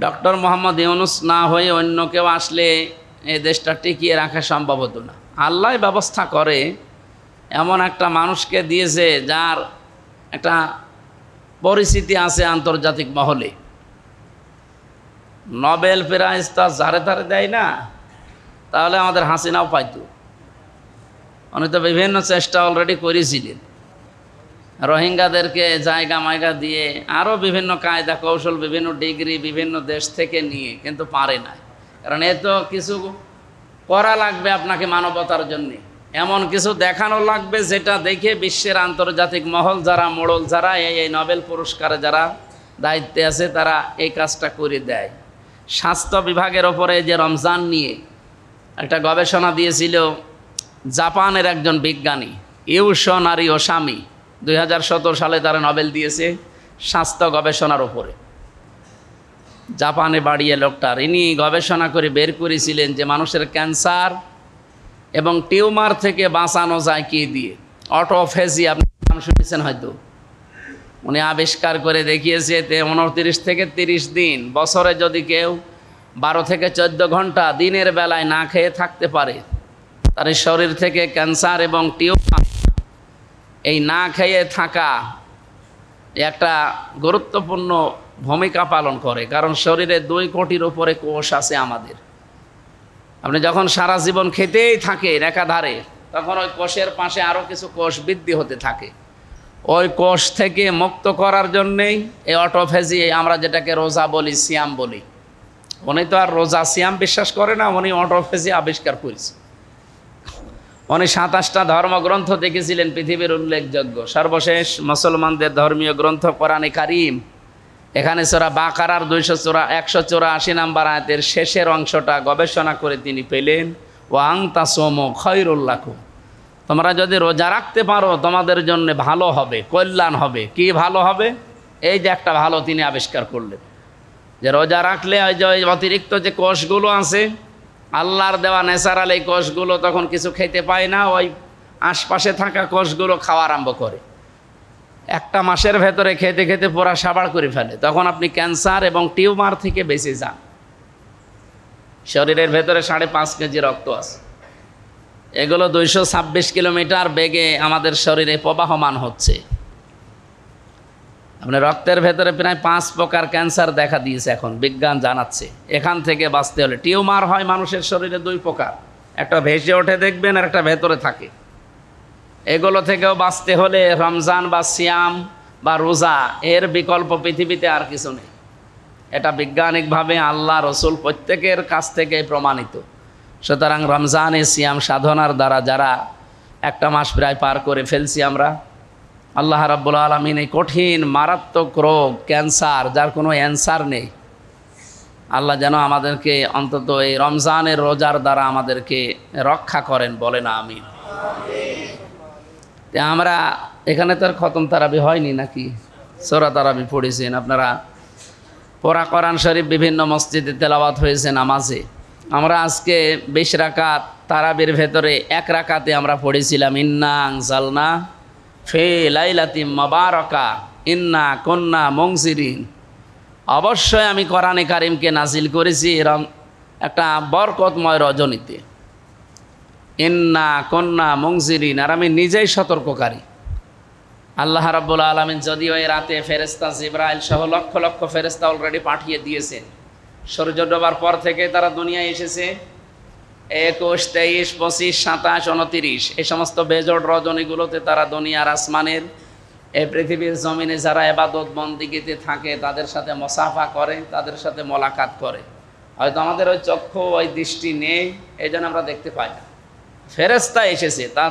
Doctor Mohammad Yunus না হয়ে অন্য কেউ আসলে এই দেশটা টিকিয়ে রাখা সম্ভব হতো না। আল্লাহ ব্যবস্থা করে, এমন একটা মানুষকে দিয়েছে যার একটা পরিচিতি আছে আন্তর্জাতিক মহলে। নোবেল প্রাইজ তো যারে তারে দেয় না, তাহলে আমাদের হাসিনাও পাইতো। উনি তো বিভিন্ন চেষ্টা অলরেডি করেছিলেন, রোহিঙ্গাদেরকে জায়গা মায়গা দিয়ে আরও বিভিন্ন কায়দা কৌশল, বিভিন্ন ডিগ্রি বিভিন্ন দেশ থেকে নিয়ে, কিন্তু পারে না। কারণ এ তো কিছু করা লাগবে আপনাকে মানবতার জন্যে, এমন কিছু দেখানো লাগবে যেটা দেখে বিশ্বের আন্তর্জাতিক মহল যারা, মোড়ল যারা, এই নোবেল পুরস্কারে যারা দায়িত্বে আছে তারা এই কাজটা করে দেয়। স্বাস্থ্য বিভাগের ওপরে যে রমজান নিয়ে একটা গবেষণা দিয়েছিল জাপানের একজন বিজ্ঞানী ইউশোনারি ওসামি, 2017 সালে তারা নোবেল দিয়েছে স্বাস্থ্য গবেষণার ওপরে। জাপানে বাড়িয়ে লোকটার, ইনি গবেষণা করে বের করেছিলেন যে মানুষের ক্যান্সার এবং টিউমার থেকে বাঁচানো যায় কি দিয়ে। অটোফেজি, আপনি নাম শুনেছেন হয়তো। উনি আবিষ্কার করে দেখিয়েছে 29 থেকে 30 দিন, বছরে যদি কেউ 12 থেকে 14 ঘন্টা দিনের বেলায় না খেয়ে থাকতে পারে, তার শরীর থেকে ক্যান্সার এবং টিউমার, এই না খেয়ে থাকা একটা গুরুত্বপূর্ণ ভূমিকা পালন করে। কারণ শরীরে 2 কোটির উপরে কোষ আছে আমাদের। আপনি যখন সারা জীবন খেতেই থাকেন একাধারে, তখন ওই কোষের পাশে আরও কিছু কোষ বৃদ্ধি হতে থাকে। ওই কোষ থেকে মুক্ত করার জন্যেই এই অটোফেজি, আমরা যেটাকে রোজা বলি, সিয়াম বলি। উনি তো আর রোজা সিয়াম বিশ্বাস করে না, উনি অটোফেজি আবিষ্কার করেছে। উনি 27টা ধর্মগ্রন্থ দেখেছিলেন পৃথিবীর উল্লেখযোগ্য। সর্বশেষ মুসলমানদের ধর্মীয় গ্রন্থ কোরআনে কারিম, এখানে সূরা বাকারার 184 নম্বর আয়াতের শেষের অংশটা গবেষণা করে তিনি পেলেন, ওয়াং তাসুমু খায়রুল লাকুম, তোমরা যদি রোজা রাখতে পারো তোমাদের জন্য ভালো হবে, কল্যাণ হবে। কি ভালো হবে? এই যে একটা ভালো তিনি আবিষ্কার করলেন, যে রোজা রাখলে ওই যে অতিরিক্ত যে কোষগুলো আছে আল্লাহর দেওয়া ন্যাচারাল, এই কোষগুলো তখন কিছু খেতে পায় না, ওই আশপাশে থাকা কোষগুলো খাওয়া আরম্ভ করে। একটা মাসের ভেতরে খেতে খেতে পুরা সাবাড় করে ফেলে। তখন আপনি ক্যান্সার এবং টিউমার থেকে বেঁচে যান। শরীরের ভেতরে 5.5 কেজি রক্ত আছে, এগুলো 226 কিলোমিটার বেগে আমাদের শরীরে প্রবাহমান হচ্ছে। আপনার রক্তের ভেতরে প্রায় 5 প্রকার ক্যান্সার দেখা দিয়েছে, এখন বিজ্ঞান জানাচ্ছে। এখান থেকে বাঁচতে হলে, টিউমার হয় মানুষের শরীরে 2 প্রকার, একটা ভেসে ওঠে দেখবেন, আর একটা ভেতরে থাকে। এগুলো থেকেও বাঁচতে হলে রমজান বা সিয়াম বা রোজা, এর বিকল্প পৃথিবীতে আর কিছু নেই। এটা বৈজ্ঞানিকভাবে আল্লাহ রসুল প্রত্যেকের কাছ থেকে প্রমাণিত। সুতরাং রমজানে সিয়াম সাধনার দ্বারা যারা একটা মাস প্রায় পার করে ফেলছি আমরা, আল্লাহ রাব্বুল আলামিন এই কঠিন মারাত্মক রোগ ক্যান্সার, যার কোনো অ্যান্সার নেই, আল্লাহ যেন আমাদেরকে অন্তত এই রমজানের রোজার দ্বারা আমাদেরকে রক্ষা করেন, বলেন আমিন। আমরা এখানে তো আর খতম তারাবি হয়নি নাকি? সূরা তারাবি পড়েছেন আপনারা, পড়া কোরআন শরীফ বিভিন্ন মসজিদে তেলাওয়াত হয়েছে নামাজে। আমরা আজকে 20 রাকাত তারাবির ভেতরে 1 রাকাতে আমরা পড়েছিলাম ইন্না আনজালনা ফি লাইলাতিম মুবারাকা ইন্না কুন্না মুনজিরিন। অবশ্যই আমি কোরআনে কারিমকে নাজিল করেছি একটা বরকতময় রজনীতে। ইন্না কুন্না মুনজিরিন, আর আমি নিজেই সতর্ককারী। আল্লাহ রাব্বুল আলামিন যদিও এই রাতে ফেরেশতা জিবরাইল সহ লক্ষ লক্ষ ফেরেশতা অলরেডি পাঠিয়ে দিয়েছেন। সূর্য ডোবার পর থেকে তারা দুনিয়ায় এসেছে। 21, 23, 25, 27, 29 এই সমস্ত বেজোড় রজনীগুলোতে তারা দুনিয়ার আসমানের, এই পৃথিবীর জমিনে যারা ইবাদত বন্দিগিতে থাকে তাদের সাথে মুসাফা করে, তাদের সাথে মোলাকাত করে। হয়তো আমাদের ওই চক্ষু, ওই দৃষ্টি নেই, এই জন্য আমরা দেখতে পাই না। ফেরেশতা এসেছে। তা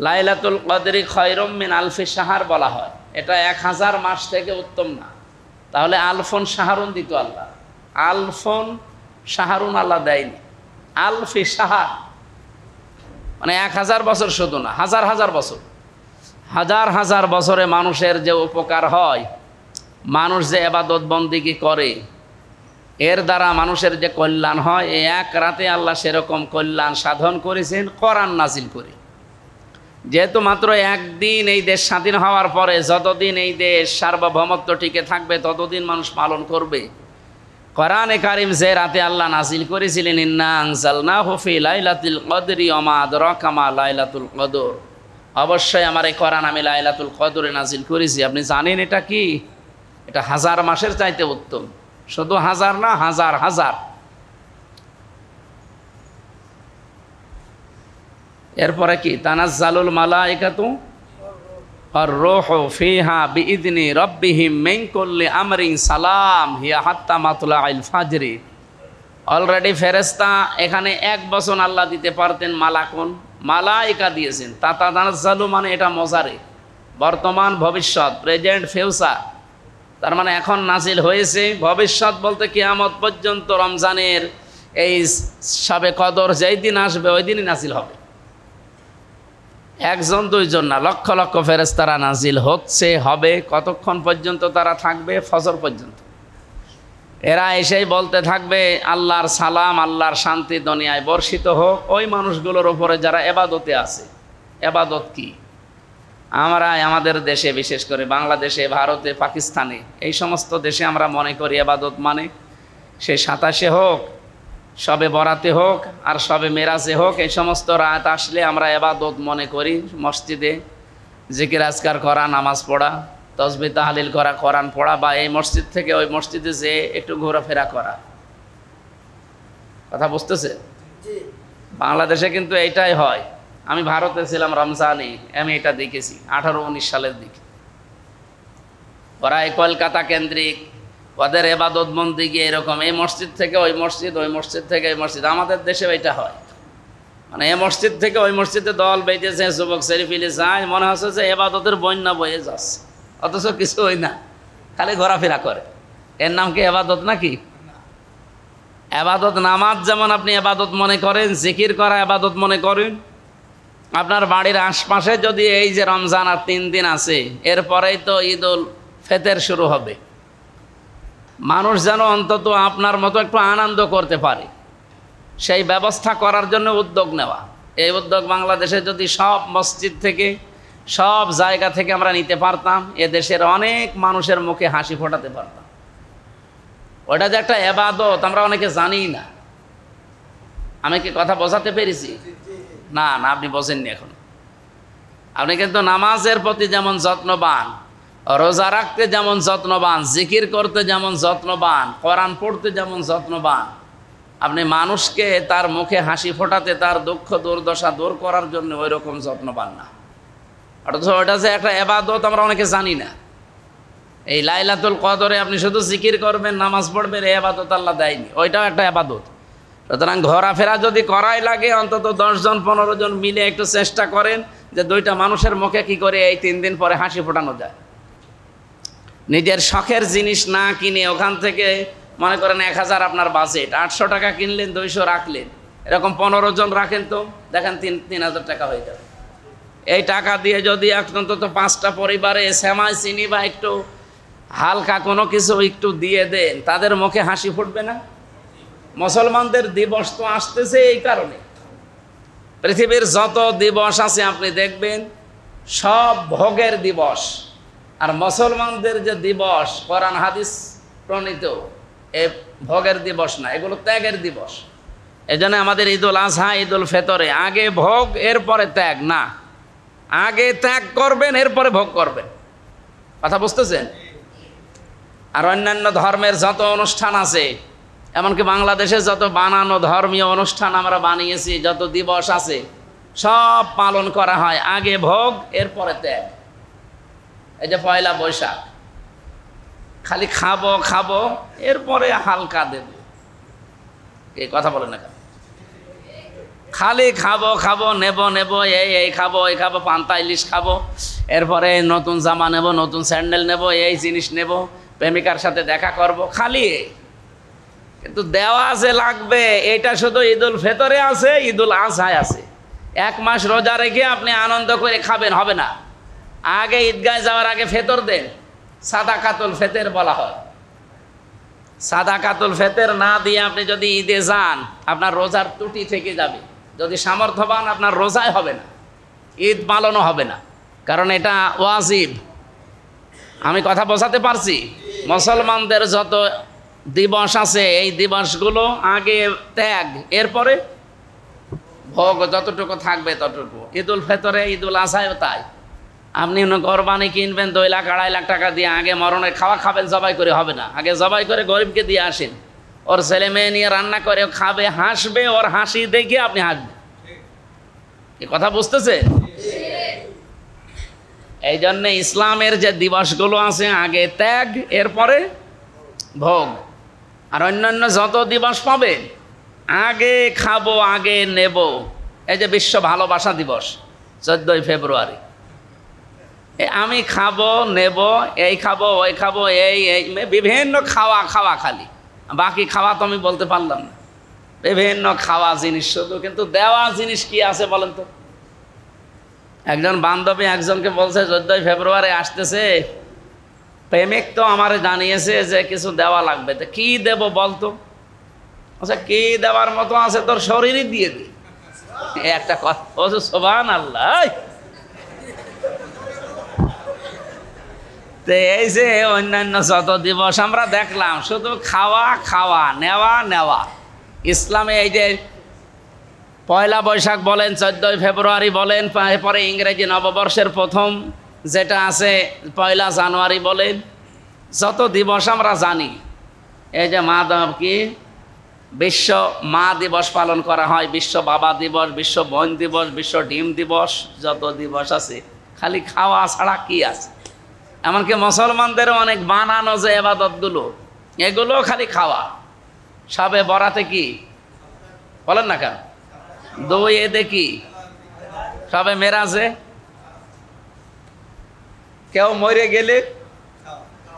লাইলাতুল কদরি খায়রুম মিন আলফি শাহর বলা হয়, এটা 1000 মাস থেকে উত্তম না। তাহলে আলফন শাহরুন দিত আল্লাহ, আলফন শাহরুন আল্লাহ দেয়নি, আলফি শাহর মানে 1000 বছর, শুধু না, হাজার হাজার বছর। হাজার হাজার বছরে মানুষের যে উপকার হয়, মানুষ যে ইবাদত বন্দিগি করে, এর দ্বারা মানুষের যে কল্যাণ হয়, এই 1 রাতে আল্লাহ সেরকম কল্যাণ সাধন করেছেন কোরআন নাজিল করে। যেহেতু মাত্র একদিন এই দেশ স্বাধীন হওয়ার পরে যতদিন এই দেশ সার্বভৌমত্ব টিকে থাকবে ততদিন মানুষ পালন করবে। কোরআনে কারিম যে রাতে আল্লাহ নাজিল করেছিলেন, ইন্না আনজালনাহু ফি লাইলাতুল কদরি ওয়া মা আদরাকা মা লাইলাতুল কদর, অবশ্যই আমার এই কোরআন আমি লাইলাতুল কদরে নাজিল করেছি। আপনি জানেন এটা কি? এটা হাজার মাসের চাইতে উত্তম। শুধু হাজার না, হাজার হাজার। এরপরে কি? তানাজ্জালুল মালাইকাতু আর রূহু ফিহা বিইذনি রাব্বিহিম মিন কুল্লি আমরিন সালাম হিয়া হাত্তা মাতলাইল ফাজরি। অলরেডি ফেরেশতা এখানে এক বচন আল্লাহ দিতে পারতেন, মালাকুন, মালাইকা দিয়েছেন। তানাজ্জালু মানে এটা মজারে, বর্তমান ভবিষ্যৎ, প্রেজেন্ট ফিউচার। তার মানে এখন নাজিল হয়েছে, ভবিষ্যৎ বলতে কিয়ামত পর্যন্ত রমজানের এই শবে কদর যেই দিন আসবে ওই দিনই নাজিল হবে। একজন দুইজন না, লক্ষ লক্ষ ফেরেশতারা নাজিল হচ্ছে, হবে। কতক্ষণ পর্যন্ত তারা থাকবে? ফজর পর্যন্ত। এরা এসেই বলতে থাকবে আল্লাহর সালাম, আল্লাহর শান্তি দুনিয়ায় বর্ষিত হোক ওই মানুষগুলোর উপরে যারা এবাদতে আছে। এবাদত কি? আমরা আমাদের দেশে, বিশেষ করে বাংলাদেশে, ভারতে, পাকিস্তানে, এই সমস্ত দেশে আমরা মনে করি এবাদত মানে সে 27-এ হোক, সবে বরাতে হোক, আর সবে মেরাজে হোক, এই সমস্ত রাত আসলে আমরা এবাদত মনে করি। মসজিদে জিকির আজকার করা, নামাজ পড়া, তসবিহ তাহলিল করা, কোরআন পড়া, বা এই মসজিদ থেকে ওই মসজিদে যে একটু ঘোরাফেরা করা। কথা বুঝতেছে? বাংলাদেশে কিন্তু এইটাই হয়। আমি ভারতে ছিলাম রমজানে, আমি এটা দেখেছি 18-19 সালের দিকে। ওরা এই কলকাতা কেন্দ্রিক ওদের এবাদত বন্দেগী এরকম, এই মসজিদ থেকে ওই মসজিদ, ওই মসজিদ থেকে এই মসজিদ। আমাদের দেশেও এটা হয়, মানে এই মসজিদ থেকে ওই মসজিদে দল বেঁধেছে, যুবক সেরিফিলি যায়, মনে হচ্ছে যে এবাদতের বন্যা বয়ে যাচ্ছে, অথচ কিছু হয় না, খালি ঘোরাফেরা করে। এর নাম কি এবাদত নাকি? এবাদত নামাজ যেমন আপনি এবাদত মনে করেন, জিকির করা এবাদত মনে করেন। আপনার বাড়ির আশপাশে যদি এই যে রমজান আর 3 দিন আছে, এরপরেই তো ঈদ উল ফিতর শুরু হবে, মানুষ যেন অন্তত আপনার মতো একটু আনন্দ করতে পারে, সেই ব্যবস্থা করার জন্য উদ্যোগ নেওয়া। এই উদ্যোগ বাংলাদেশে যদি সব মসজিদ থেকে, সব জায়গা থেকে আমরা নিতে পারতাম, এ দেশের অনেক মানুষের মুখে হাসি ফোটাতে পারতাম। ওটা যে একটা এবাদত আমরা অনেকে জানি না। আমি কি কথা বোঝাতে পেরেছি? না না, আপনি বোঝেননি এখন। আপনি কিন্তু নামাজের প্রতি যেমন যত্নবান, রোজা রাখতে যেমন যত্নবান, জিকির করতে যেমন যত্নবান, কোরআন পড়তে যেমন যত্নবান, আপনি মানুষকে তার মুখে হাসি ফোটাতে, তার দুঃখ দুর্দশা দূর করার জন্য ওই রকম যত্নবান না। অথচ ওটা যে একটা এবাদত আমরা অনেকে জানি না। এই লাইলাতুল কদরে আপনি শুধু জিকির করবেন, নামাজ পড়বেন, এই এবাদত আল্লাহ দেয়নি, ওইটাও একটা এবাদত। সুতরাং ঘোরাফেরা যদি করাই লাগে, অন্তত 10 জন 15 জন মিলে একটু চেষ্টা করেন যে 2টা মানুষের মুখে কি করে এই 3 দিন পরে হাসি ফোটানো যায়। নিজের শখের জিনিস না কিনে ওখান থেকে মনে করেন 1000 আপনার বাজেট, 800 টাকা কিনলেন, 200 রাখলেন, এরকম 15 জন রাখেন তো দেখেন 3000 টাকা হয়ে যাবে। এই টাকা দিয়ে যদি অন্তত 5টা পরিবারে সেমাই, চিনি বা একটু হালকা কোনো কিছু একটু দিয়ে দেন, তাদের মুখে হাসি ফুটবে না? মুসলমানদের দিবস তো আসতেছে এই কারণে। পৃথিবীর যত দিবস আছে আপনি দেখবেন সব ভোগের দিবস, আর মুসলমানদের যে দিবস কোরআন হাদিস প্রণীত, এ ভোগের দিবস না, এগুলো ত্যাগের দিবস। এজন্য আমাদের ঈদুল আজহা, ঈদুল ফিতরে আগে ভোগ এরপরে ত্যাগ না, আগে ত্যাগ করবেন এরপরে ভোগ করবেন। কথা বুঝতেছেন? আর অন্যান্য ধর্মের যত অনুষ্ঠান আছে, এমনকি বাংলাদেশে যত বানানো ধর্মীয় অনুষ্ঠান আমরা বানিয়েছি, যত দিবস আছে, সব পালন করা হয় আগে ভোগ এরপরে ত্যাগ। এই যে পয়লা বৈশাখ, খালি খাবো খাবো এরপরে হালকা দেব, এই কথা বলে না, খালি খাবো খাবো, নেব নেব, এই খাবো, এই খাবো, পান্তা ইলিশ খাবো, এরপরে নতুন জামা নেব, নতুন স্যান্ডেল নেব, এই জিনিস নেব, প্রেমিকার সাথে দেখা করব, খালি। কিন্তু দেওয়া যে লাগবে এটা শুধু ঈদুল ফিতরে আছে, ঈদুল আজহায় আছে। 1 মাস রোজা রেখে আপনি আনন্দ করে খাবেন হবে না। আগে ঈদগায় যাওয়ার আগে ফেতর দেন, সাদাকাতুল ফিতর বলা হয়। সাদাকাতুল ফিতর না দিয়ে আপনি যদি ঈদে যান, আপনার রোজার ত্রুটি থেকে যাবে। যদি সামর্থ্যবান, আপনার রোজাই হবে না। ঈদ পালনও হবে না, কারণ এটা ওয়াজিব। আমি কথা বোঝাতে পারছি? মুসলমানদের যত দিবস আছে এই দিবসগুলো আগে ত্যাগ, এরপরে ভোগ, যতটুকু থাকবে ততটুকু। ঈদুল ফিতরে, ঈদুল আজহায় তাই। আপনি কোরবানি কিনবেন 2 লাখ 2.5 লাখ টাকা দিয়ে, আগে মরণের খাওয়া খাবেন, জবাই করে হবে না। আগে জবাই করে গরিবকে দিয়ে আসেন, ওর ছেলে মেয়ে নিয়ে রান্না করে খাবে, হাসবে, ওর হাসি দেখে আপনি হাসবেন। এ কথা বুঝতেছে? এই জন্যে ইসলামের যে দিবসগুলো আছে আগে ত্যাগ, এরপরে ভোগ। আর অন্যান্য যত দিবস পাবে আগে খাবো, আগে নেব। এই যে বিশ্ব ভালোবাসা দিবস 14ই ফেব্রুয়ারি, আমি খাবো, নেব, এই খাবো, ওই খাবো, এই বিভিন্ন খাওয়া খাওয়া, খালি বাকি খাওয়া তো আমি বলতে পারলাম না। বিভিন্ন খাওয়া জিনিস শুধু, কিন্তু দেওয়া জিনিস কি আছে বলেন তো? একজন বান্ধবী একজনকে বলছে 14ই ফেব্রুয়ারি আসতেছে, প্রেমিক তো আমার জানিয়েছে যে কিছু দেওয়া লাগবে, তো কি দেব বলতো? আচ্ছা, কি দেওয়ার মতো আছে? তোর শরীরই দিয়ে দে। একটা কথা বলছে, সুবহানাল্লাহ। তো এই যে অন্যান্য যত দিবস আমরা দেখলাম, শুধু খাওয়া খাওয়া, নেওয়া নেওয়া। ইসলামে এই যে পয়লা বৈশাখ বলেন, 14ই ফেব্রুয়ারি বলেন, পরে ইংরেজি নববর্ষের প্রথম যেটা আছে 1 জানুয়ারি বলেন, যত দিবস আমরা জানি, এই যে কি বিশ্ব মা দিবস পালন করা হয়, বিশ্ব বাবা দিবস, বিশ্ব বোন দিবস, বিশ্ব ডিম দিবস, যত দিবস আছে খালি খাওয়া ছাড়া কি আছে? এমনকি মুসলমানদেরও অনেক বানানো যে ইবাদতগুলো, এগুলো খালি খাওয়া। সবে বরাতে কি বলেন না কেন? 2 ঈদে কি? সবে মেরাজে কেউ মরে গেলে,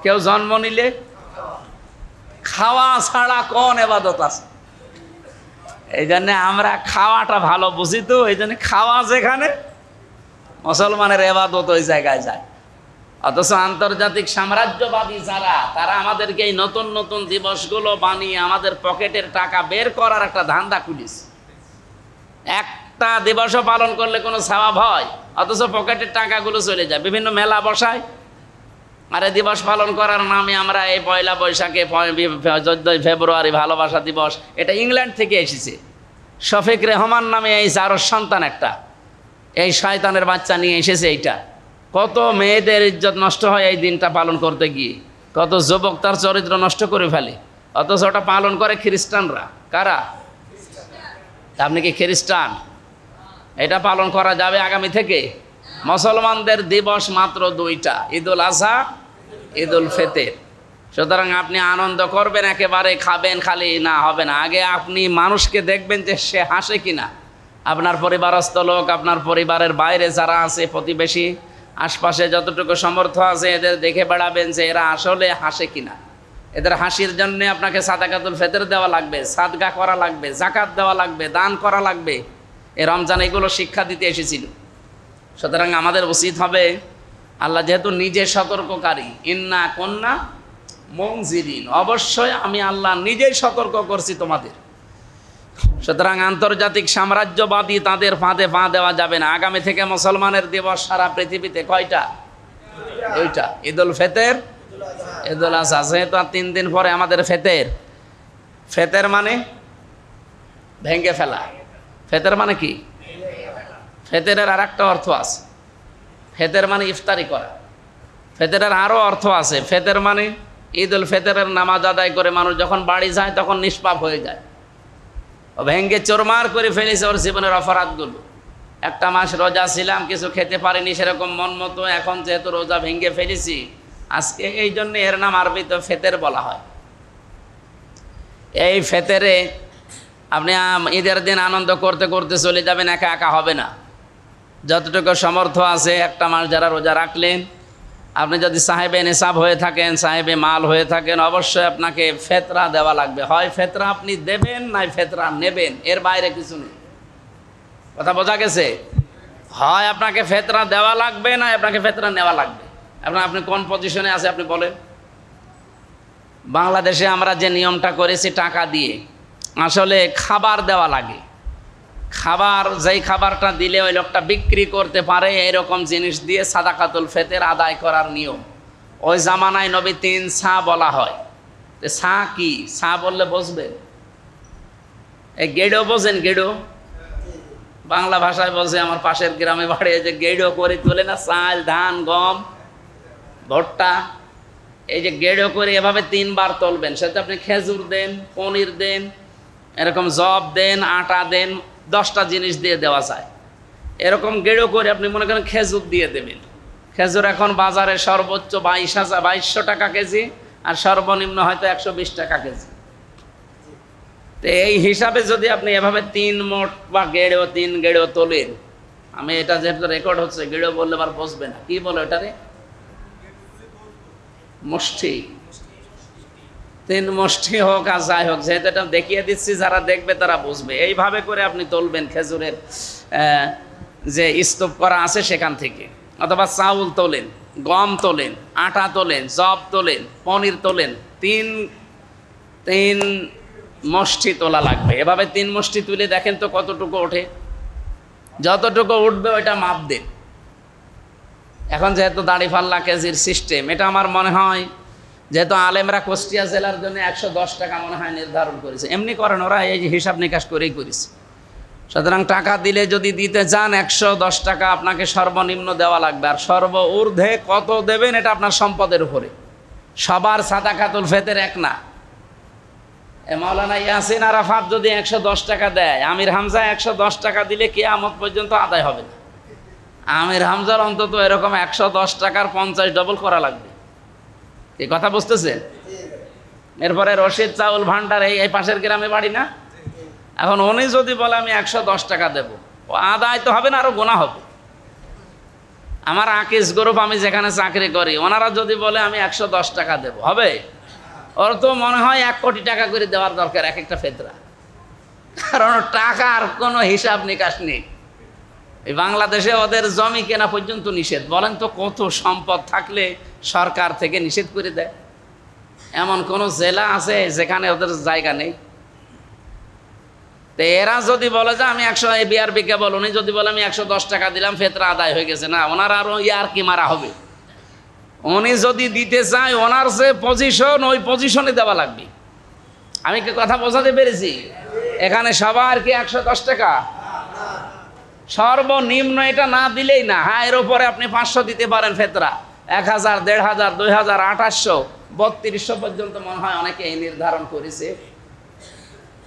কেউ জন্ম নিলে, খাওয়া ছাড়া কোন ইবাদত আছে? এই জন্যে আমরা খাওয়াটা ভালো বুঝি, তো এই জন্য খাওয়া যেখানে, মুসলমানের ইবাদত ওই জায়গায় যায়। অথচ আন্তর্জাতিক সাম্রাজ্যবাদী যারা, তারা আমাদেরকে এই নতুন নতুন দিবসগুলো বানিয়ে আমাদের পকেটের টাকা বের করার একটা ধান্দা খুলিছে। একটা দিবসও পালন করলে কোনো সওয়াব হয়, অথচ পকেটের টাকাগুলো চলে যায়। বিভিন্ন মেলা বসায়, আর এই দিবস পালন করার নামে আমরা এই পয়লা বৈশাখে 14ই ফেব্রুয়ারি ভালোবাসা দিবস, এটা ইংল্যান্ড থেকে এসেছে। শফিক রেহমান নামে এই চারর সন্তান একটা, এই শয়তানের বাচ্চা নিয়ে এসেছে এইটা। কত মেয়েদের ইজ্জত নষ্ট হয় এই দিনটা পালন করতে গিয়ে, কত যুবক তার চরিত্র নষ্ট করে ফেলে। অথচ ওটা পালন করে খ্রিস্টানরা। কারা? আপনি কি খ্রিস্টান? এটা পালন করা যাবে আগামী থেকে? মুসলমানদের দিবস মাত্র 2টা, ঈদুল আজহা, ঈদুল ফিতর। সুতরাং আপনি আনন্দ করবেন, একেবারে খাবেন খালি না, হবে না। আগে আপনি মানুষকে দেখবেন যে সে হাসে কিনা, আপনার পরিবারস্থ লোক, আপনার পরিবারের বাইরে যারা আছে, প্রতিবেশী, আশপাশে যতটুকু সমর্থ আছে, এদের দেখে বেড়াবেন যে এরা আসলে হাসে কিনা। এদের হাসির জন্য আপনাকে সাদাকাতুল ফিতর দেওয়া লাগবে, সাদকা করা লাগবে, যাকাত দেওয়া লাগবে, দান করা লাগবে। এই রমজান এগুলো শিক্ষা দিতে এসেছিল। সুতরাং আমাদের উচিত হবে, আল্লাহ যেহেতু নিজে সতর্ককারী, ইন্না কুন্না মুনজিরিন, অবশ্যই আমি আল্লাহ নিজেই সতর্ক করছি তোমাদের। সুতরাং আন্তর্জাতিক সাম্রাজ্যবাদী তাদের ফাঁদে পা দেওয়া যাবে না। আগামী থেকে মুসলমানের দিবস সারা পৃথিবীতে কয়টা? 2টা, ঈদুল ফিতর, ঈদুল আজহা। যেহেতু আর 3 দিন পরে আমাদের ফিতর। ফিতর মানে ভেঙে ফেলা। ফিতর মানে কি? ফিতরের আর একটা অর্থ আছে। ফিতর মানে ইফতারি করা। ফিতরের আরও অর্থ আছে। ফিতর মানে ঈদুল ফিতরের নামাজ আদায় করে মানুষ যখন বাড়ি যায় তখন নিষ্পাপ হয়ে যায়, ভেঙ্গে চোরমার করে ফেলেছে ওর জীবনের অপরাধগুলো। একটা মাস রোজা ছিলাম, কিছু খেতে পারিনি সেরকম মন মতো, এখন যেহেতু রোজা ভেঙ্গে ফেলেছি আজকে, এই জন্য এর নাম আরবিতে ফিতর বলা হয়। এই ফিতরে আপনি ঈদের দিন আনন্দ করতে করতে চলে যাবেন, একা একা হবে না। যতটুকু সমর্থ আছে, একটা মাস যারা রোজা রাখলেন, আপনি যদি সাহেবে নিসাব হয়ে থাকেন, সাহেবে মাল হয়ে থাকেন, অবশ্যই আপনাকে ফেতরা দেওয়া লাগবে। হয় ফেতরা আপনি দেবেন, নাই ফেতরা নেবেন, এর বাইরে কিছু নেই। কথা বোঝা গেছে? হয় আপনাকে ফেতরা দেওয়া লাগবে, না আপনাকে ফেতরা নেওয়া লাগবে। আপনি কোন পজিশনে আছে আপনি বলেন। বাংলাদেশে আমরা যে নিয়মটা করেছি টাকা দিয়ে, আসলে খাবার দেওয়া লাগে। খাবার, যেই খাবারটা দিলে ওই লোকটা বিক্রি করতে পারে, এরকম জিনিস দিয়ে সাদাকাতুল ফিতর আদায় করার নিয়ম। ওই জামানায় নবী 3 সা বলা হয়। সা কি? সা বললে বুঝবেন? এই গেড়ো বোঝেন? গেড়ো বাংলা ভাষায় বলছে, আমার পাশের গ্রামে বাড়ি, এই যে গেড়ো করে তোলে না, চাল, ধান, গম, ভুট্টা, এই যে গেড়ো করে এভাবে 3 বার তুলবেন। সেটা আপনি খেজুর দেন, পনির দেন, এরকম জব দেন, আটা দেন, 10টা জিনিস দিয়ে দেওয়া যায়। এরকম গেড়ো করে আপনি মনে করেন খেজুর দিয়ে দেবেন। খেজুর এখন বাজারে সর্বোচ্চ 2200 টাকা কেজি, আর সর্বনিম্ন হয়তো 120 টাকা কেজি। তো এই হিসাবে যদি আপনি এভাবে 3 মোট বা গেড়ো 3 গেড়ো তোলেন, আমি এটা যেহেতু রেকর্ড হচ্ছে, গেড়ো বললে আবার বসবে না, কি বলো এটারে? মুষ্টি। 3 মুষ্টি হোক আর যাই হোক, যেহেতু এটা দেখিয়ে দিচ্ছি, যারা দেখবে তারা বুঝবে। এইভাবে করে আপনি তুলবেন খেজুরের যে স্তূপ করা আছে সেখান থেকে, অথবা চাউল তোলেন, গম তোলেন, আটা তোলেন, জব তোলেন, পনির তোলেন। 3 মুষ্টি তোলা লাগবে। এভাবে 3 মুষ্টি তুলে দেখেন তো কতটুকু ওঠে। যতটুকু উঠবে ওইটা মাপ দেন। এখন যেহেতু দাড়িপাল্লা কেজির সিস্টেম, এটা আমার মনে হয় যেহেতু আলেমরা কুষ্টিয়া জেলার জন্য 110 টাকা মনে হয় নির্ধারণ করেছে। এমনি করেন ওরা, এই যে হিসাব নিকাশ করেই করেছে। সুতরাং টাকা দিলে যদি দিতে চান 110 টাকা আপনাকে সর্বনিম্ন দেওয়া লাগবে। আর সর্ব ঊর্ধ্বে কত দেবেন এটা আপনার সম্পদের উপরে। সবার সাদাকাতুল ফিতর এক না। মাওলানা ইয়াসিন আরাফাত যদি 110 টাকা দেয়, আমির হামজা 110 টাকা দিলে কিয়ামত পর্যন্ত আদায় হবে না। আমির হামজার অন্তত এরকম 110 টাকার 50 ডবল করা লাগবে। এই কথা বুঝতেছেন? এরপরে রশিদ চাউল ভান্ডার, এই পাশের গ্রামে বাড়ি না, এখন উনি যদি বলে আমি 110 টাকা দেব, ও আদায় তো হবে না, আরো গোনা হবে। আমার আকিস গ্রুপ, আমি যেখানে চাকরি করি, ওনারা যদি বলে আমি 110 টাকা দেব, হবে? ওর তো মনে হয় 1 কোটি টাকা করে দেওয়ার দরকার এক একটা ফেতরা, কারণ টাকার কোনো হিসাব নিকাশ নেই। এই বাংলাদেশে ওদের জমি কেনা পর্যন্ত নিষেধ। বলেন তো কত সম্পদ থাকলে সরকার থেকে নিষেধ করে দেয়? এমন কোন জেলা আছে যেখানে ওদের জায়গা নেই? তো এরা যদি বলে যে আমি 100, বিআরবি কেবল উনি যদি বলে আমি 110 টাকা দিলাম, ফেতরা আদায় হয়ে গেছে, না, ওনার আরো ইয়ার কি মারা হবে। উনি যদি দিতে চায়, ওনার যে পজিশন, ওই পজিশনে দেওয়া লাগবে। আমি কি কথা বোঝাতে পেরেছি? এখানে সবার কি 110 টাকা? সর্বনিম্ন এটা না দিলেই না। হ্যাঁ, এর উপরে আপনি 500 দিতে পারেন ফেতরা, 1000, 1500, 2000, 2800, 3200 পর্যন্ত মনে হয় অনেকে এই নির্ধারণ করেছে।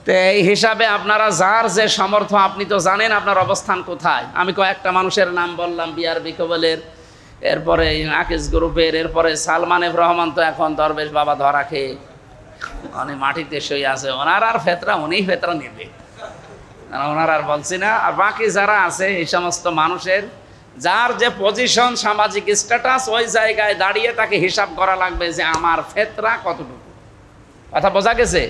তো এই হিসাবে আপনারা যার যে সামর্থ্য, আপনি তো জানেন আপনার অবস্থান কোথায়। আমি কয়েকটা মানুষের নাম বললাম, বিআরবি কেবলের, এরপরে আকিস গ্রুপের, এরপরে সালমান এফ রহমান তো এখন দরবেশ বাবা ধরা খেয়ে উনি মাটিতে শুয়ে আছে। ওনার আর ফেতরা, উনিই ফেতরা নেবে, ওনার আর বলছি না। আর বাকি যারা আছে, এই সমস্ত মানুষের যার যে পজিশন, সামাজিক স্ট্যাটাস, ওই জায়গায় দাঁড়িয়ে তাকে হিসাব করা লাগবে যে আমার ফেতরা কতটুকু। কথা বোঝা গেছে?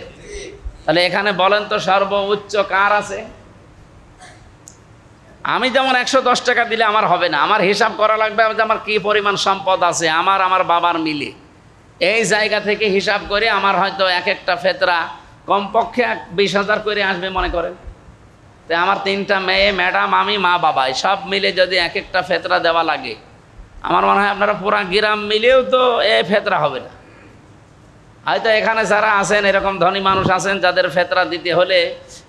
তাহলে এখানে বলেন তো সর্বোচ্চ কার আছে? আমি যেমন 110 টাকা দিলে আমার হবে না, আমার হিসাব করা লাগবে যে আমার কি পরিমাণ সম্পদ আছে আমার বাবার মিলে। এই জায়গা থেকে হিসাব করে আমার হয়তো এক একটা ফেতরা কমপক্ষে 20,000 করে আসবে মনে করেন। তো আমার 3টা মেয়ে, ম্যাডাম, আমি, মা, বাবা, সব মিলে যদি এক একটা ফেতরা দেওয়া লাগে, আমার মনে হয় আপনারা পুরা গ্রাম মিলেও তো এই ফেতরা হবে না। হয়তো এখানে যারা আছেন, এরকম ধনী মানুষ আছেন যাদের ফেতরা দিতে হলে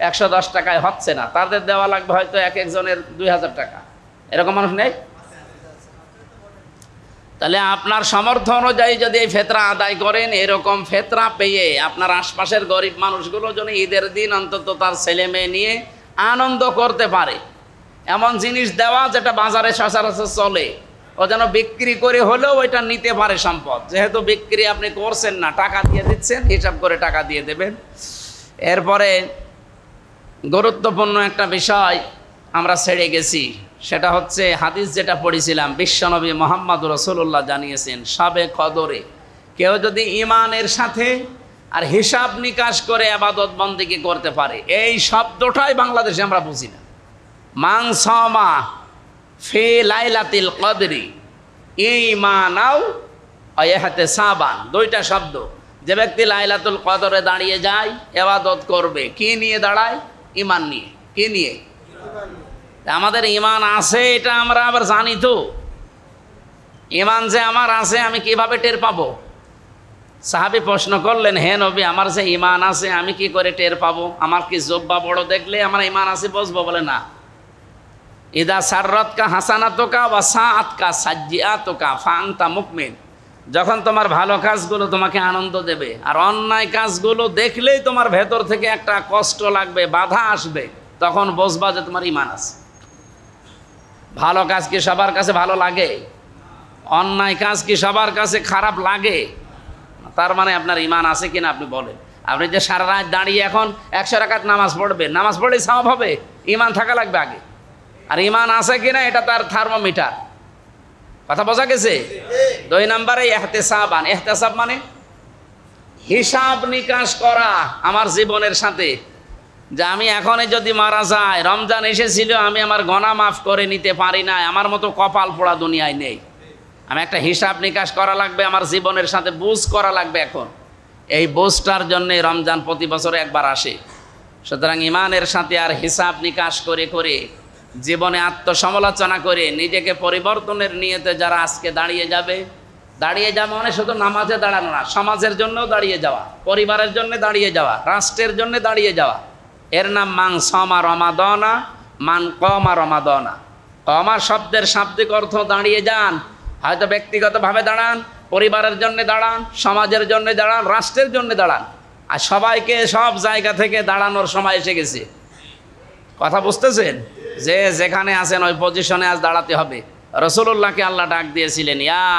110 টাকায় হচ্ছে না, তাদের দেওয়া লাগবে হয়তো এক একজনের 2000 টাকা। এরকম মানুষ নেই? তাহলে আপনার সামর্থ্য অনুযায়ী যদি এই ফেতরা আদায় করেন, এরকম ফেতরা পেয়ে আপনার আশপাশের গরিব মানুষগুলো যেন ঈদের দিন অন্তত তার ছেলে মেয়ে নিয়ে আনন্দ করতে পারে, এমন জিনিস দেওয়া যেটা বাজারে সচরাচর চলে, ও যেন বিক্রি করে হলেও ওইটা নিতে পারে সম্পদ। যেহেতু বিক্রি আপনি করছেন না, টাকা দিয়ে দিচ্ছেন, হিসাব করে টাকা দিয়ে দেবেন। এরপরে গুরুত্বপূর্ণ একটা বিষয় আমরা ছেড়ে গেছি, সেটা হচ্ছে হাদিস যেটা পড়েছিলাম, বিশ্বনবী মুহাম্মদ রাসূলুল্লাহ জানিয়েছেন, শাবে কদরে কেউ যদি ঈমানের সাথে আর হিসাব নিকাশ করে ইবাদত বন্দেগী করতে পারে, এই শব্দটাই বাংলাদেশে আমরা বুঝি না। মান সামা ফি লাইলাতিল কদরি ঈমানাও ওয়া ইহতিসাবান, 2টা শব্দ। যে ব্যক্তি লাইলাতুল কদরে দাঁড়িয়ে যায়, ইবাদত করবে, কি নিয়ে দাঁড়ায়? ঈমান নিয়ে। কি নিয়ে? আমাদের ইমান আছে এটা আমরা আবার জানি তো, ইমান যে আমার আছে আমি কিভাবে টের পাবো? সাহাবী প্রশ্ন করলেন, হে নবী, আমার যে ইমান আছে আমি কি করে টের পাবো? আমার কি জব্বা বড় দেখলে আমার ইমান আছে বুঝবো? বলে না। ইদা সাররাতকা হাসানাতুকা ওয়া সাআতকা সাজ্জিআতুকা ফাআনতা মুকমিন। যখন তোমার ভালো কাজগুলো তোমাকে আনন্দ দেবে আর অন্যায় কাজগুলো দেখলেই তোমার ভেতর থেকে একটা কষ্ট লাগবে, বাধা আসবে, তখন বুঝবা যে তোমার ইমান আছে। ভালো কাজ কি সবার কাছে ভালো লাগে? অন্যায় কাজ কি সবার কাছে খারাপ লাগে? তার মানে আপনার ইমান আছে কিনা আপনি বলেন। আপনি যে সারা রাত দাঁড়িয়ে এখন 100 রাকাত নামাজ পড়বেন, নামাজ পড়লেই সওয়াব হবে? ইমান থাকা লাগবে আগে। আর ইমান আছে কিনা এটা তার থার্মোমিটার। কথা বোঝা গেছে? 2 নম্বরে ইহতিসাবান। ইহতিসাব মানে হিসাব নিকাশ করা আমার জীবনের সাথে, যে আমি এখনই যদি মারা যায়, রমজান এসেছিল আমি আমার গুনাহ মাফ করে নিতে পারি না, আমার মতো কপাল পোড়া দুনিয়ায় নেই। আমি একটা হিসাব নিকাশ করা লাগবে, আমার জীবনের সাথে বুঝ করা লাগবে। এখন এই বুঝটার জন্যে রমজান প্রতি বছর একবার আসে। সুতরাং ইমানের সাথে আর হিসাব নিকাশ করে করে জীবনে আত্মসমালোচনা করে নিজেকে পরিবর্তনের নিয়তে যারা আজকে দাঁড়িয়ে যাবে মানে শুধু নামাজে দাঁড়ানো না, সমাজের জন্যও দাঁড়িয়ে যাওয়া, পরিবারের জন্য দাঁড়িয়ে যাওয়া, রাষ্ট্রের জন্য দাঁড়িয়ে যাওয়া, এর নাম মান সমা রমাদানা মান কমা রমাদানা। কমা শব্দের শাব্দিক অর্থ দাঁড়িয়ে যান। হয়তো ব্যক্তিগতভাবে দাঁড়ান, পরিবারের জন্য দাঁড়ান, সমাজের জন্য দাঁড়ান, রাষ্ট্রের জন্য দাঁড়ান। আর সবাইকে সব জায়গা থেকে দাঁড়ানোর সময় এসে গেছে। কথা বুঝতেছেন? যে যেখানে আছেন ওই পজিশনে আজ দাঁড়াতে হবে। রাসূলুল্লাহকে আল্লাহ ডাক দিয়েছিলেন, ইয়া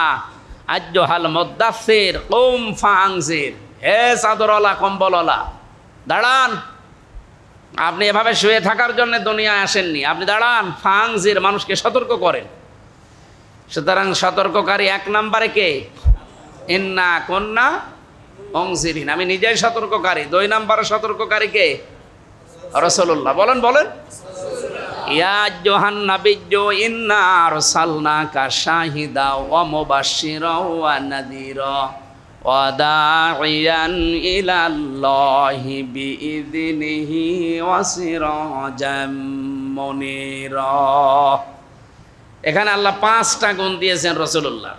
আইয়ুহাল মুদ্দাসসির কুম ফাআনজির, হে চাদরওয়ালা কম্বলওয়ালা দাঁড়ান। আপনি এভাবে শুয়ে থাকার জন্য দুনিয়ায় আসেননি, আপনি দাঁড়ান। ফাআনজির, মানুষকে সতর্ক করেন। সুতরাং সতর্ককারী 1 নম্বরে কে? ইন্না কুন্না মুনজিরিন, আমি নিজেই সতর্ককারী। 2 নম্বরে সতর্ককারী কে? রাসূলুল্লাহ। বলেন বলেন। ইয়া আইয়ুহান নাবিয়্যু ইন্না আরসালনাকা শাহিদা ওয়া মুবাশশিরা ওয়া নাযীরা ওয়া দাঈয়ান ইলাল্লাহি বিইযনিহি ওয়া সিরাজাম মুনীরা। এখানে আল্লাহ 5টা গুণ দিয়েছেন রাসূলুল্লাহ।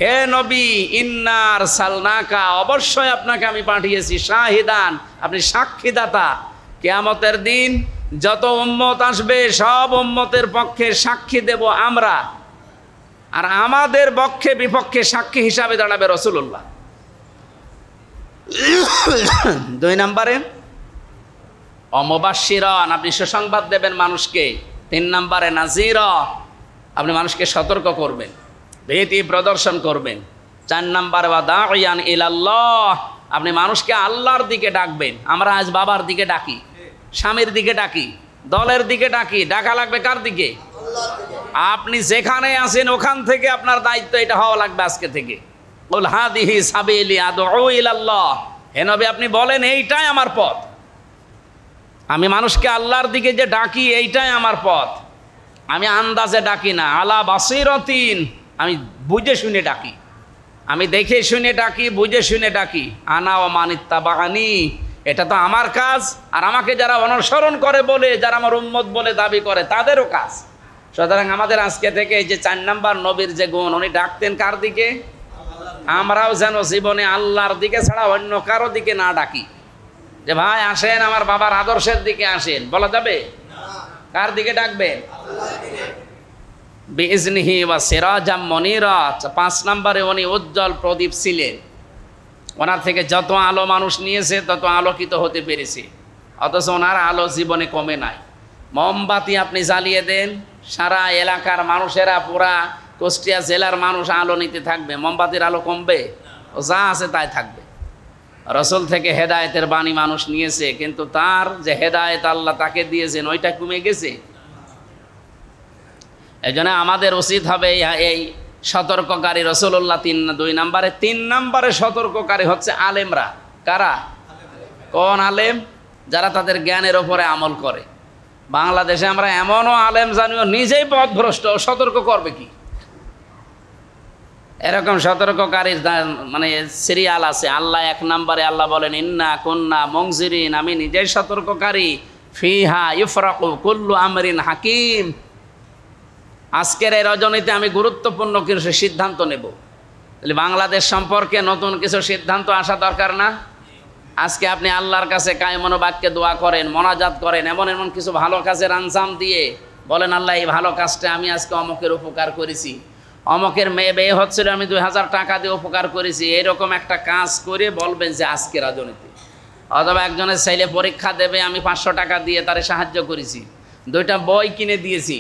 হে নবী, ইন্না আরসালনাকা, অবশ্যই আপনাকে আমি পাঠিয়েছি, শাহিদান, আপনি সাক্ষীদাতা। কিয়ামতের দিন যত উম্মত আসবে সব উম্মতের পক্ষে সাক্ষী দেব আমরা, আর আমাদের পক্ষে বিপক্ষে সাক্ষী হিসাবে দাঁড়াবে রাসূলুল্লাহ। 2 নম্বরে মুবাশশিরান, আপনি সুসংবাদ দেবেন মানুষকে। 3 নম্বরে নাযীরা, আপনি মানুষকে সতর্ক করবেন, ভীতি প্রদর্শন করবেন। 4 নম্বরে ওয়া দাঈয়ান ইলাল্লাহ, আপনি মানুষকে আল্লাহর দিকে ডাকবেন। আমরা আজ বাবার দিকে ডাকি, স্বামীর দিকে ডাকি, দলের দিকে ডাকি, ডাকা লাগবে কার দিকে? আপনি যেখানে আছেন ওখান থেকে আপনার দায়িত্ব এটা হওয়া লাগবে আজকে থেকে। কুল হাদিহি সাবিলি আদউ ইলাল্লাহ, হে নবী আপনি বলেন এইটাই আমার পথ, আমি মানুষকে আল্লাহর দিকে যে ডাকি এইটাই আমার পথ। আমি আন্দাজে ডাকি না, আলা বাসিরাতিন, আমি বুঝে শুনে ডাকি, আমি দেখে শুনে ডাকি, বুঝে শুনে ডাকি। আনা ওয়া মানিত্তাবানি, এটা তো আমার কাজ, আর আমাকে যারা অনুসরণ করে বলে, যারা আমার উম্মত বলে দাবি করে তাদেরও কাজ। সুতরাং আমাদের আজকে থেকে এই যে 4 নম্বর নবীর যে গুণ, উনি ডাকতেন কার দিকে? আমরাও যেন জীবনে আল্লাহর দিকে ছাড়া অন্য কারো দিকে না ডাকি। যে ভাই আসেন আমার বাবার আদর্শের দিকে আসেন, বলা যাবে? কার দিকে ডাকবে? বিইজনিহি ওয়া সিরাজাম মুনীরা। 5 নম্বরে উনি উজ্জ্বল প্রদীপ ছিলেন। ওনার থেকে যত আলো মানুষ নিয়েছে তত আলোকিত হতে পেরেছে, অথচ ওনার আলো জীবনে কমে নাই। মোমবাতি আপনি জ্বালিয়ে দেন, সারা এলাকার মানুষেরা, পুরা কুষ্টিয়া জেলার মানুষ আলো নিতে থাকবে, মোমবাতির আলো কমবে? ও যা আছে তাই থাকবে। রাসূল থেকে হেদায়েতের বাণী মানুষ নিয়েছে, কিন্তু তার যে হেদায়েত আল্লাহ তাকে দিয়েছেন ওইটা কমে গেছে। এই জন্য আমাদের উচিত হবে এই সতর্ককারী রাসূলুল্লাহ 2 নম্বরে। 3 নম্বরে সতর্ককারী হচ্ছে আলেমরা। কারা? কোন আলেম? যারা তাদের জ্ঞানের ওপরে আমল করে। বাংলাদেশে আমরা এমনও আলেম জানিও নিজেই পথভ্রষ্ট, সতর্ক করবে কি? এরকম সতর্ককারীর মানে সিরিয়াল আছে। আল্লাহ 1 নম্বরে আল্লাহ বলেন ইন্না কুন্না মুনজিরিন, আমি নিজেই সতর্ককারী, ফিহা ইউফরাকু কুল্লু আমরিন হাকিম। আজকের এই রজনীতে আমি গুরুত্বপূর্ণ কিছু সিদ্ধান্ত নেব। তাহলে বাংলাদেশ সম্পর্কে নতুন কিছু সিদ্ধান্ত আসা দরকার না? আজকে আপনি আল্লাহর কাছে কায়মন বাক্যে দোয়া করেন, মোনাজাত করেন, এমন এমন কিছু ভালো কাজের আঞ্জাম দিয়ে বলেন, আল্লাহ এই ভালো কাজটা আমি আজকে অমকের উপকার করেছি, অমকের মেয়ে বিয়ে হচ্ছিল আমি 2000 টাকা দিয়ে উপকার করেছি, এরকম একটা কাজ করে বলবেন যে আজকে রজনীতে। অথবা একজনের ছেলে পরীক্ষা দেবে, আমি 500 টাকা দিয়ে তারে সাহায্য করেছি, 2টা বই কিনে দিয়েছি।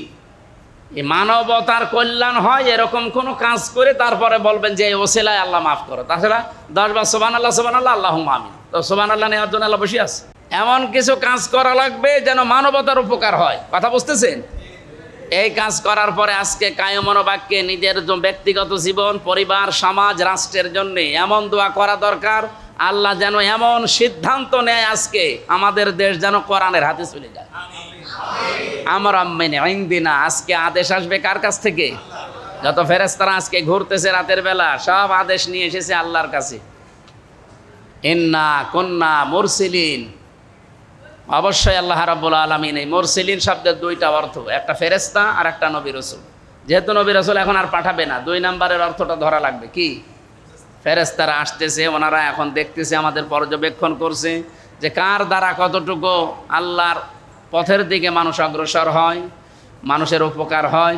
এই মানবতার কল্যাণ হয় এরকম কোনো কাজ করে তারপরে বলবেন যে এই ওসিলায় আল্লাহ মাফ করো। তাছাড়া 10 বার সুবহানাল্লাহ সুবহানাল্লাহ আল্লাহুম্মা আমিন, তো সুবহানাল্লাহ নেওয়ার জন্য আল্লাহ বসে আছে। এমন কিছু কাজ করা লাগবে যেন মানবতার উপকার হয়। কথা বুঝতেছেন? এই কাজ করার পরে আজকে কায়মন বাক্যে নিজের ব্যক্তিগত জীবন, পরিবার, সমাজ, রাষ্ট্রের জন্য এমন দোয়া করা দরকার, আল্লাহ যেন এমন সিদ্ধান্ত নেয় আজকে আমাদের দেশ যেন কোরআনের হাতে চলে যায়। আমার আম্মিন ইনদিনা, আজকে আদেশ আসবে কার কাছ থেকে? যত ফেরেশতারা আজকে ঘুরতেছে রাতের বেলা, সব আদেশ নিয়ে এসেছে আল্লাহর কাছে। ইন্না কুন্না মুরসিলিন, অবশ্যই আল্লাহ রাব্বুল আলামিন এই মুরসিলিন শব্দের 2টা অর্থ, একটা ফেরেশতা আর একটা নবী রাসূল। যেহেতু নবী রাসূল এখন আর পাঠাবে না, 2 নম্বরের অর্থটা ধরা লাগবে। কি? ফেরেশতারা আসতেছে, ওনারা এখন দেখতেছে, আমাদের পর্যবেক্ষণ করছে যে কার দ্বারা কতটুকু আল্লাহর পথের দিকে মানুষ অগ্রসর হয়, মানুষের উপকার হয়।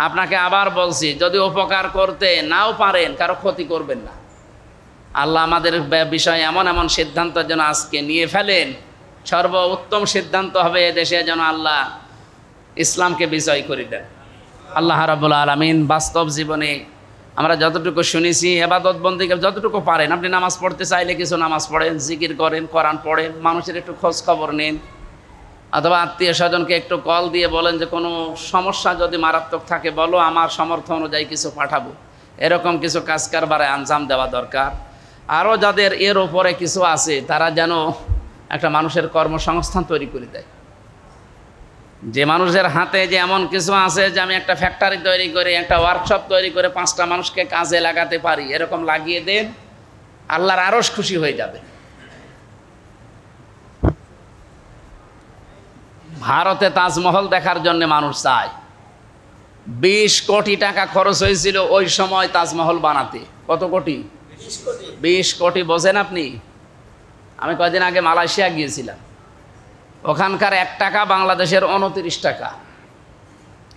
আপনাকে আবার বলছি, যদি উপকার করতে নাও পারেন কারো ক্ষতি করবেন না। আল্লাহ আমাদের বিষয়ে এমন এমন সিদ্ধান্ত যেন আজকে নিয়ে ফেলেন, সর্বোত্তম সিদ্ধান্ত হবে এদেশে যেন আল্লাহ ইসলামকে বিজয় করে দেন। আল্লাহ রাব্বুল আলামিন বাস্তব জীবনে আমরা যতটুকু শুনেছি, ইবাদত বন্দেগী যতটুকু পারেন, আপনি নামাজ পড়তে চাইলে কিছু নামাজ পড়েন, জিকির করেন, কোরআন পড়েন, মানুষের একটু খোঁজ খবর নেন, অথবা আত্মীয় স্বজনকে একটু কল দিয়ে বলেন যে কোনো সমস্যা যদি মারাত্মক থাকে বলো, আমার সামর্থ্য অনুযায়ী কিছু পাঠাবো। এরকম কিছু কাজ কারবারে আঞ্জাম দেওয়া দরকার। আরও যাদের এর ওপরে কিছু আছে তারা যেন একটা মানুষের কর্মসংস্থান তৈরি করে দেয়। যে মানুষের হাতে যে এমন কিছু আছে যে আমি একটা ফ্যাক্টরি তৈরি করে, একটা ওয়ার্কশপ তৈরি করে 5টা মানুষকে কাজে লাগাতে পারি, এরকম লাগিয়ে দেন, আল্লাহর আরশ খুশি হয়ে যাবে। ভারতে তাজমহল দেখার জন্য মানুষ চায়। 20 কোটি টাকা খরচ হয়েছিল ওই সময় তাজমহল বানাতে। কত কোটি? 20 কোটি। বোঝেন আপনি? আমি কয়েকদিন আগে মালয়েশিয়া গিয়েছিলাম, ওখানকার 1 টাকা বাংলাদেশের 29 টাকা।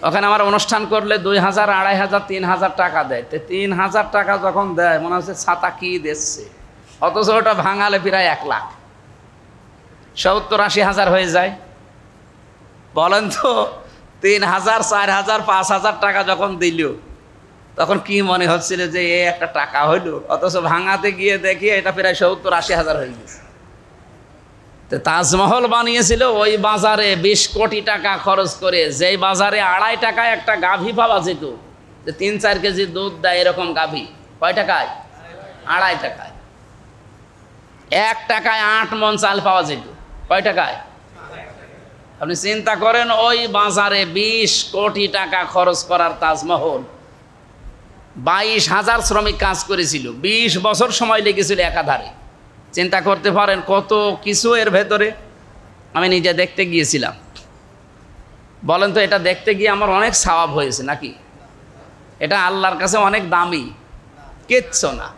ওখানে আমার অনুষ্ঠান করলে 2000, 2500, 3000 টাকা দেয়। 3000 টাকা যখন দেয় মনে হচ্ছে ছাতা কি দিচ্ছে, অথচ ওটা ভাঙালে প্রায় 1 লাখ, 70-80 হাজার হয়ে যায়। বলেন তো, 3000, 4000, 5000 টাকা যখন দিল তখন কি মনে হচ্ছিল যে এই একটা টাকা হইল, অথচ ভাঙাতে গিয়ে দেখি এটা প্রায় 70-80 হাজার হয়ে গেছে। তো তাজমহল বানিয়েছিল ওই বাজারে 20 কোটি টাকা খরচ করে, যেই বাজারে 2.5 টাকায় একটা গাভী পাওয়া যেত, যে 3-4 কেজি দুধ দেয় এরকম গাভী। কয় টাকায়? 2.5 টাকায়। 1 টাকায় 8 মণ চাল পাওয়া যেত। কয় টাকায়? আপনি চিন্তা করেন, ওই বাজারে 20 কোটি টাকা খরচ করার তাজমহল 22,000 শ্রমিক কাজ করেছিল, 20 বছর সময় লেগেছিল একাধারে। চিন্তা করতে পারেন কত কিছু এর ভেতরে। আমি নিজে দেখতে গিয়েছিলাম। বলেন তো, এটা দেখতে গিয়ে আমার অনেক সওয়াব হয়েছে নাকি? এটা আল্লাহর কাছে অনেক দামি কিচ্ছু না।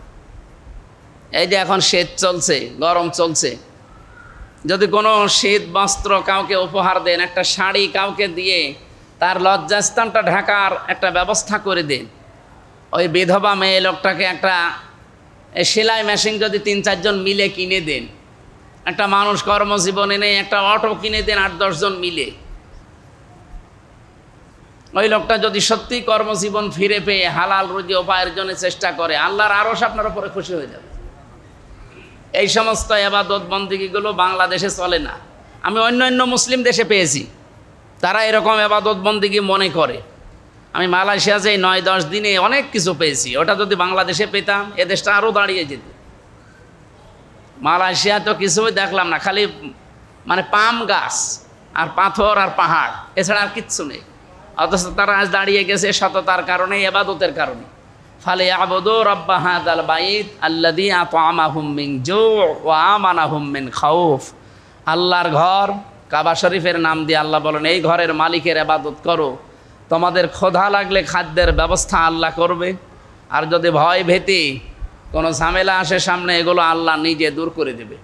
এই যে এখন শীত চলছে, গরম চলছে, যদি কোনো শীত বস্ত্র কাউকে উপহার দেন, একটা শাড়ি কাউকে দিয়ে তার লজ্জাস্থানটা ঢাকার একটা ব্যবস্থা করে দেন, ওই বিধবা মেয়ে লোকটাকে একটা সেলাই মেশিন যদি 3-4 জন মিলে কিনে দেন, একটা মানুষ কর্মজীবনে নেই একটা অটো কিনে দেন 8-10 জন মিলে, ওই লোকটা যদি সত্যি কর্মজীবন ফিরে পেয়ে হালাল রুজি উপায়ের জন্য চেষ্টা করে, আল্লাহর আরশ আপনার উপরে খুশি হয়ে যাবে। এই সমস্ত ইবাদত বন্দেগীগুলো বাংলাদেশে চলে না। আমি অন্যান্য মুসলিম দেশে পেয়েছি, তারা এরকম ইবাদত বন্দেগী মনে করে। আমি মালয়েশিয়া যে 9-10 দিনে অনেক কিছু পেয়েছি, ওটা যদি বাংলাদেশে পেতাম এ দেশটা আরও দাঁড়িয়ে যেত। মালয়েশিয়া তো কিছুই দেখলাম না, খালি মানে পাম গাছ আর পাথর আর পাহাড়, এছাড়া আর কিচ্ছু নেই। অথচ তারা আজ দাঁড়িয়ে গেছে সততার কারণে, ইবাদতের কারণে। ফালিয়াবুদু রাব্বা হাযাল বাইত আল্লাযী আত'আমাহুম মিন জু' ওয়া আমানাহুম মিন খাউফ। আল্লাহর ঘর, কাবা শরীফের নাম দিয়ে আল্লাহ বলেন এই ঘরের মালিকের ইবাদত করো, তোমাদের ক্ষুধা লাগলে খাদ্যের ব্যবস্থা আল্লাহ করবে, আর যদি ভয় ভীতি কোনো ঝামেলা আসে সামনে এগুলো আল্লাহ নিজে দূর করে দেবে।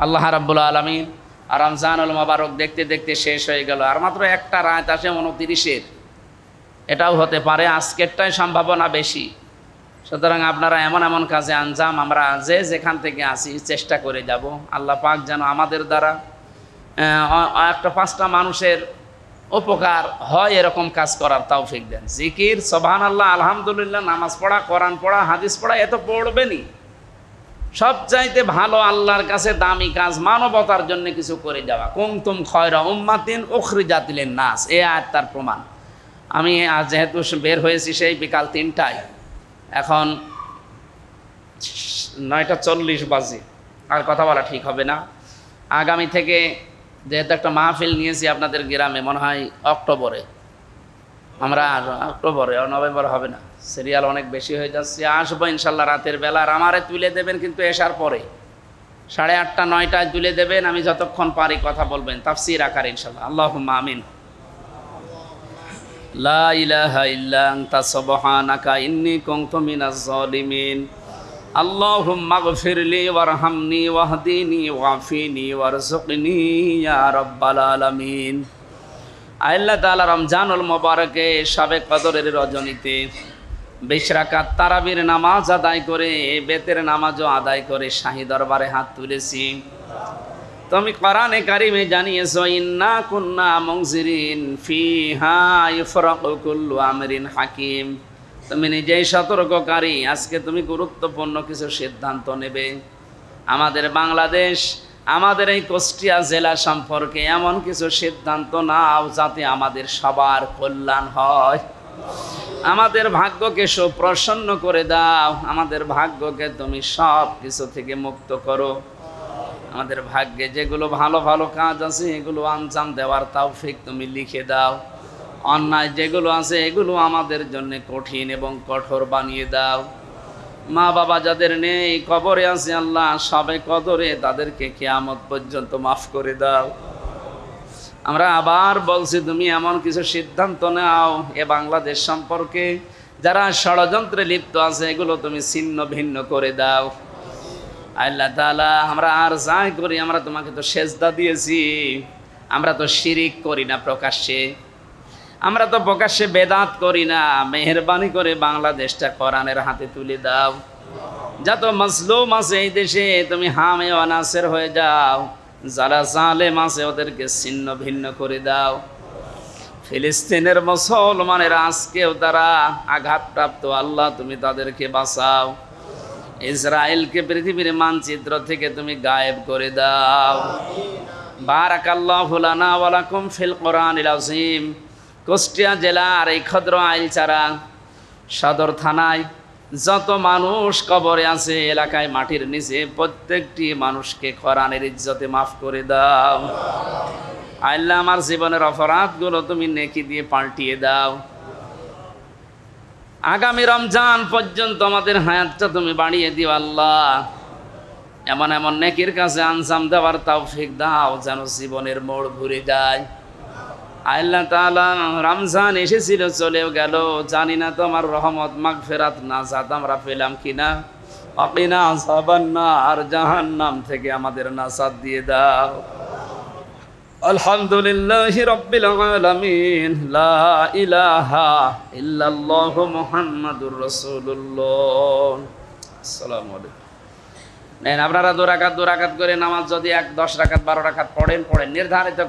আল্লাহ রাব্বুল আলামিন আর রমজানুল মুবারক দেখতে দেখতে শেষ হয়ে গেল, আর মাত্র একটা রাত আসে 29-এর, এটাও হতে পারে আজকেরটাই সম্ভাবনা বেশি। সুতরাং আপনারা এমন এমন কাজে আঞ্জাম আমরা যে যেখান থেকে আসি চেষ্টা করে যাব, আল্লাহ পাক যেন আমাদের দ্বারা একটা 5টা মানুষের উপকার হয় এরকম কাজ করার তৌফিক দেন। জিকির, সুবহানাল্লাহ, আলহামদুলিল্লাহ, নামাজ পড়া, কোরআন পড়া, হাদিস পড়া, এত পড়বেনই। সবচাইতে ভালো আল্লাহর কাছে দামি কাজ মানবতার জন্য কিছু করে যাওয়া। কুনতুম খায়রা উম্মাতিন উখরিজাত লিন-নাস, এই আয়াত তার প্রমাণ। আমি আজ যেহেতু বের হয়েছি সেই বিকাল 3টায়, এখন 9:40 বাজে, আর কথা বলা ঠিক হবে না। আগামী থেকে যেহেতু একটা মাহফিল নিয়েছি আপনাদের গ্রামে, মনে হয় অক্টোবরে, আমরা অক্টোবরে, নভেম্বর হবে না, সিরিয়াল অনেক বেশি হয়ে যাচ্ছে। আসবো ইনশাল্লাহ রাতের বেলা, আর আমারে তুলে দেবেন কিন্তু এসার পরে 8:30 9টায় তুলে দেবেন, আমি যতক্ষণ পারি কথা বলবেন তাফসীর আকারে ইনশাল্লাহ। আল্লাহুম্মা আমিন। লা ইলাহা ইল্লা আনতা সুবহানাকা ইন্নী কুনতু মিনাজ জালিমিন। আল্লাহুম্মা গফিরলি ওয়ারহামনি ওয়াহদিনি ওয়াফিনি ওয়ারযুকনি ইয়া রাব্বাল আলামিন। আল্লাহ তাআলা রমজানুল মুবারকে শবে কদরের রজনীতে 20 রাকাত তারাবির নামাজ আদায় করে, বেতের নামাজও আদায় করে শাহী দরবারে হাত তুলেছি। তুমি কোরআনে কারিমে জানিয়েছো ইন্না কুন্না মুনজিরিন ফিহা ইফরাকু কুল্লু আমরিন হাকিম। তুমি নিজেই সতর্ককারী, আজকে তুমি গুরুত্বপূর্ণ কিছু সিদ্ধান্ত নেবে। আমাদের বাংলাদেশ, আমাদের এই কুষ্টিয়া জেলা সম্পর্কে এমন কিছু সিদ্ধান্ত নাও যাতে আমাদের সবার কল্যাণ হয়। আমাদের ভাগ্যকে সুপ্রসন্ন করে দাও, আমাদের ভাগ্যকে তুমি সব কিছু থেকে মুক্ত করো। আমাদের ভাগ্যে যেগুলো ভালো ভালো কাজ আছে এগুলো আঞ্জাম দেওয়ার তৌফিক তুমি লিখে দাও। অন্যায় যেগুলো আছে এগুলো আমাদের জন্য কঠিন এবং কঠোর বানিয়ে দাও। মা বাবা যাদের নেই, কবরে আছে আল্লাহ, সবে কদরে তাদেরকে কিয়ামত পর্যন্ত মাফ করে দাও। আমরা আবার বলছি তুমি এমন কিছু সিদ্ধান্ত নাও এ বাংলাদেশ সম্পর্কে, যারা ষড়যন্ত্রে লিপ্ত আছে এগুলো তুমি ছিন্ন ভিন্ন করে দাও। আল্লাহ তাআলা আমরা আর যাই করি, আমরা তোমাকে তো সেজদা দিয়েছি, আমরা তো শিরিক করি না প্রকাশ্যে, আমরা তো প্রকাশ্যে বেদাত করি না। মেহেরবানি করে বাংলাদেশটা কোরআনের হাতে তুলে দাও। যত মাজলুম আছে এই দেশে তুমি হামে ওয়া নাসির হয়ে যাও, যারা জালেম আছে ওদেরকে ছিন্ন ভিন্ন করে দাও। ফিলিস্তিনের মুসলমানেরা আজকেও তারা আঘাতপ্রাপ্ত, আল্লাহ তুমি তাদেরকে বাঁচাও। ইসরায়েলকে পৃথিবীর মানচিত্র থেকে তুমি গায়েব করে দাও। বারাকাল্লাহু লানা ওয়া লাকুম ফিল কোরআনিল আযীম। কুষ্টিয়া জেলার এই ক্ষুদ্র আইলচারা সদর থানায় যত মানুষ কবরে আছে, এলাকায় মাটির নিচে, প্রত্যেকটি মানুষকে কোরআনের ইজ্জতে মাফ করে দাও। আল্লাহ আমার জীবনের অপরাধগুলো তুমি নেকি দিয়ে পাল্টিয়ে দাও। আগামী রমজান পর্যন্ত আমাদের হায়াতটা তুমি বাড়িয়ে দিও আল্লাহ। এমন এমন নেকির কাছে আঞ্জাম দেওয়ার তৌফিক দাও যেন জীবনের মোড় ঘুরে যায়। আল্লাহ তাআলা রমজান এসেছিল চলেও গেল, জানি না তোমার রহমত মাগফিরাত নাজাত আমরা পেলাম কিনা। ওয়াকিনা আযাবান নার, জাহান্নাম থেকে আমাদের নাজাত দিয়ে দাও। আলহামদুলিল্লাহি রাব্বিল আলামিন। লা ইলাহা ইল্লাল্লাহু মুহাম্মাদুর রাসূলুল্লাহ। আসসালামু আলাইকুম। আপনারা 2 রাকাত করে নামাজ যদি 10 রাকাত 12 রাকাত পড়েন নির্ধারিত